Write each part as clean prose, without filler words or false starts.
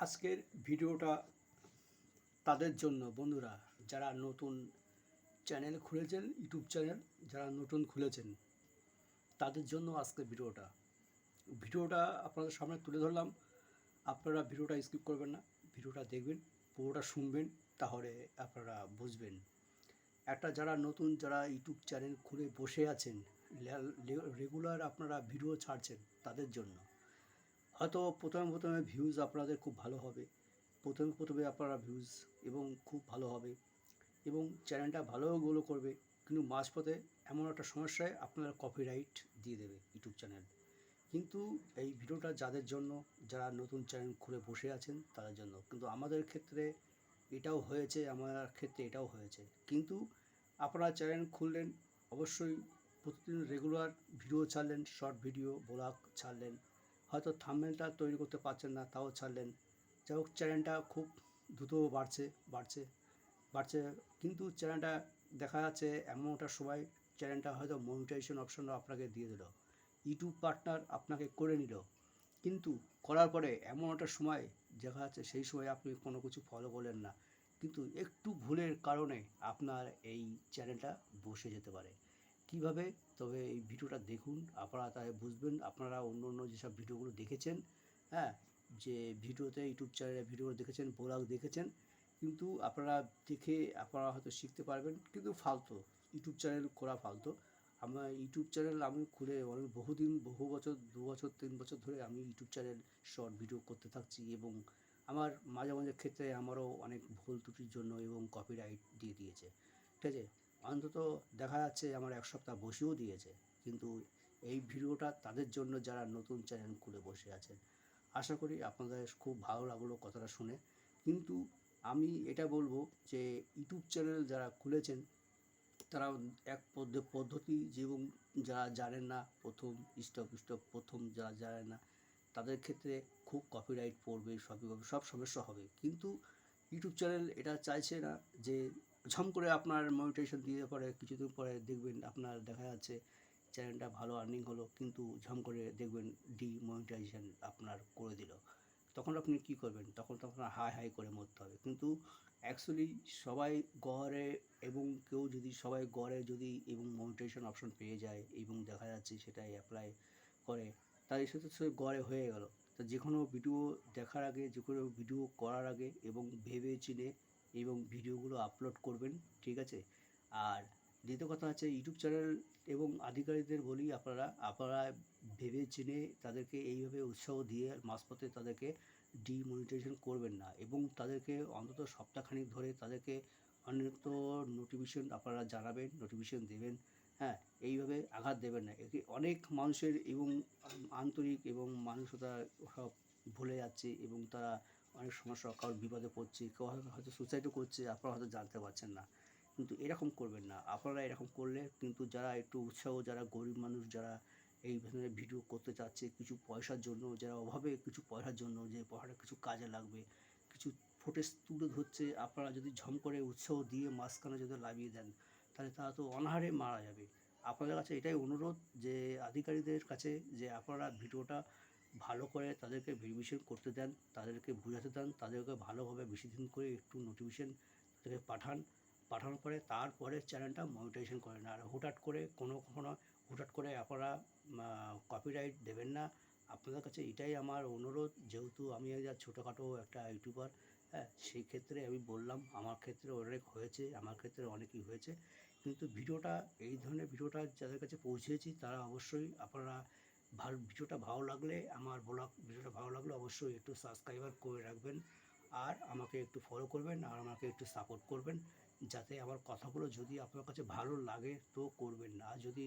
আজকের ভিডিওটা তাদের জন্য বন্ধুরা, যারা নতুন চ্যানেল খুলেছেন, ইউটিউব চ্যানেল যারা নতুন খুলেছেন তাদের জন্য আজকের ভিডিওটা আপনাদের সামনে তুলে ধরলাম। আপনারা ভিডিওটা স্কিপ করবেন না, ভিডিওটা দেখবেন, পুরোটা শুনবেন, তাহলে আপনারা বুঝবেন। যারা নতুন যারা ইউটিউব চ্যানেল খুলে বসে আছেন, রেগুলার আপনারা ভিডিও ছাড়ছেন, তাদের জন্য হয়তো প্রথমে ভিউজ আপনাদের খুব ভালো হবে, প্রথমে আপনারা ভিউজ এবং খুব ভালো হবে এবং চ্যানেলটা ভালো গ্রো করবে, কিন্তু মাঝপথে এমন একটা সমস্যায় আপনারা কপিরাইট দিয়ে দেবে ইউটিউব চ্যানেল। কিন্তু এই ভিডিওটা যাদের জন্য, যারা নতুন চ্যানেল খুলে বসে আছেন তাদের জন্য। কিন্তু আমাদের ক্ষেত্রে এটাও হয়েছে। কিন্তু আপনারা চ্যানেল খুললেন, অবশ্যই প্রতিদিন রেগুলার ভিডিও ছাড়লেন, শর্ট ভিডিও ব্লগ ছাড়লেন, হয়তো থাম্বনেলটা তৈরি করতে পারছেন না, তাও ছাড়লেন। যাই হোক, চ্যানেলটা খুব দ্রুত বাড়ছে, কিন্তু চ্যানেলটা দেখা যাচ্ছে এমন একটা সময় চ্যানেলটা হয়তো মনিটাইজেশন অপশনও আপনাকে দিয়ে দিল, ইউটিউব পার্টনার আপনাকে করে নিল। কিন্তু করার পরে এমন একটা সময় দেখা যাচ্ছে সেই সময় আপনি কোনো কিছু ফলো করলেন না, কিন্তু একটু ভুলের কারণে আপনার এই চ্যানেলটা বসে যেতে পারে। কিভাবে? তবে এই ভিডিওটা দেখুন, আপনারা তাই বুঝবেন। আপনারা অন্য যেসব ভিডিওগুলো দেখেছেন, হ্যাঁ, যে ভিডিওতে ইউটিউব চ্যানেলে ভিডিও দেখেছেন, ব্লগ দেখেছেন, কিন্তু আপনারা হয়তো শিখতে পারবেন, কিন্তু ফালতু ইউটিউব চ্যানেল করা ফালতু। আমার ইউটিউব চ্যানেল আমি খুলে অনেক বহু বছর, 2 বছর 3 বছর ধরে আমি ইউটিউব চ্যানেল শর্ট ভিডিও করতে থাকছি, এবং আমার মাঝে ক্ষেত্রে আমারও অনেক ভুল ত্রুটির জন্য এবং কপিরাইট দিয়ে দিয়েছে, ঠিক আছে। অন্তত দেখা যাচ্ছে আমার 1 সপ্তাহ বসেও দিয়েছে। কিন্তু এই ভিডিওটা তাদের জন্য যারা নতুন চ্যানেল খুলে বসে আছেন। আশা করি আপনাদের খুব ভালো লাগলো কথাটা শুনে। কিন্তু আমি এটা বলবো যে ইউটিউব চ্যানেল যারা খুলেছেন তারা এক পদ্ধতি, এবং যারা জানেন না, প্রথম যারা জানেন না তাদের ক্ষেত্রে খুব কপিরাইট পড়বে, সব সমস্যা হবে। কিন্তু ইউটিউব চ্যানেল এটা চাইছে না যে ঝম করে আপনার মনিটাইজেশন দিয়ে পরে কিছুদিন পরে দেখবেন আপনার দেখা যাচ্ছে চ্যানেলটা ভালো আর্নিং হলো, কিন্তু ঝম করে দেখবেন ডিমনিটাইজেশন আপনার করে দিল। তখন আপনি কী করবেন? তখন তো আপনার হাই করে মরতে হবে। কিন্তু অ্যাকচুয়ালি সবাই গড়ে, এবং সবাই গড়ে যদি এবং মনিটাইজেশন অপশন পেয়ে যায় এবং দেখা যাচ্ছে সেটাই অ্যাপ্লাই করে, তাই সাথে গড়ে হয়ে গেল। তো যে কোনো ভিডিও দেখার আগে, যে কোনো ভিডিও করার আগে এবং ভেবে চিনে এবং ভিডিওগুলো আপলোড করবেন, ঠিক আছে। আর দ্বিতীয় কথা হচ্ছে ইউটিউব চ্যানেল এবং আধিকারিকদের বলি, আপনারা ভেবে চিনে তাদেরকে এইভাবে উৎসাহ দিয়ে মাঝপথে তাদেরকে ডিমনিটাইজেশন করবেন না, এবং তাদেরকে অন্তত সপ্তাহখানেক ধরে তাদেরকে অন্তত নোটিফিকেশন আপনারা জানাবেন, নোটিফিকেশন দেবেন, হ্যাঁ। এইভাবে আঘাত দেবেন না। একে অনেক মানুষের এবং আন্তরিক এবং মানসিকতা সব ভুলে যাচ্ছে, এবং তারা অনেক সমস্যা, কারোর বিপদে পড়ছে, কেউ হয়তো সুসাইডও করছে, আপনারা হয়তো জানতে পারছেন না। কিন্তু এরকম করবেন না। আপনারা এরকম করলে কিন্তু যারা একটু উৎসাহ, যারা গরিব মানুষ, যারা এই ধরনের ভিডিও করতে চাচ্ছে কিছু পয়সার জন্য, যারা অভাবে কিছু পয়সার জন্য, যে পয়সাটা কিছু কাজে লাগবে, কিছু ফুটেজ তুলে ধরছে, আপনারা যদি ঝম করে উৎসাহ দিয়ে মাঝখানে যদি লাভিয়ে দেন, তাহলে তারা তো অনাহারে মারা যাবে। আপনাদের কাছে এটাই অনুরোধ, যে আধিকারিকদের কাছে, যে আপনারা ভিডিওটা ভালো করে তাদেরকে ভেরিফিকেশন করতে দেন, তাদেরকে বুঝাতে দেন, তাদেরকে ভালোভাবে বেশি দিন করে একটু নোটিফিকেশন তাদেরকে পাঠানোর পরে তারপরে চ্যানেলটা মনিটাইজেশন করেন। আর কখনো হুটহাট করে আপনারা কপিরাইট দেবেন না। আপনাদের কাছে এটাই আমার অনুরোধ, যেহেতু আমি ছোটোখাটো একটা ইউটিউবার, হ্যাঁ, সেই ক্ষেত্রে আমি বললাম। আমার ক্ষেত্রে অনেক হয়েছে, আমার ক্ষেত্রে অনেকই হয়েছে। কিন্তু এই ধরনের ভিডিওটা যাদের কাছে পৌঁছেছি তারা অবশ্যই, আপনারা ভিডিওটা ভালো লাগলে, ভিডিওটা ভালো লাগলে অবশ্যই একটু সাবস্ক্রাইবার করে রাখবেন, আর আমাকে একটু ফলো করবেন, আর আমাকে একটু সাপোর্ট করবেন, যাতে আমার কথাগুলো যদি আপনার কাছে ভালো লাগে তো করবেন না, আর যদি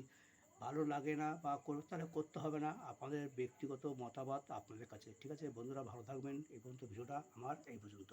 ভালো লাগে না বা তাহলে করতে হবে না। আপনাদের ব্যক্তিগত মতামত আপনাদের কাছে, ঠিক আছে বন্ধুরা, ভালো থাকবেন। এই পর্যন্ত ভিডিওটা আমার এই পর্যন্ত।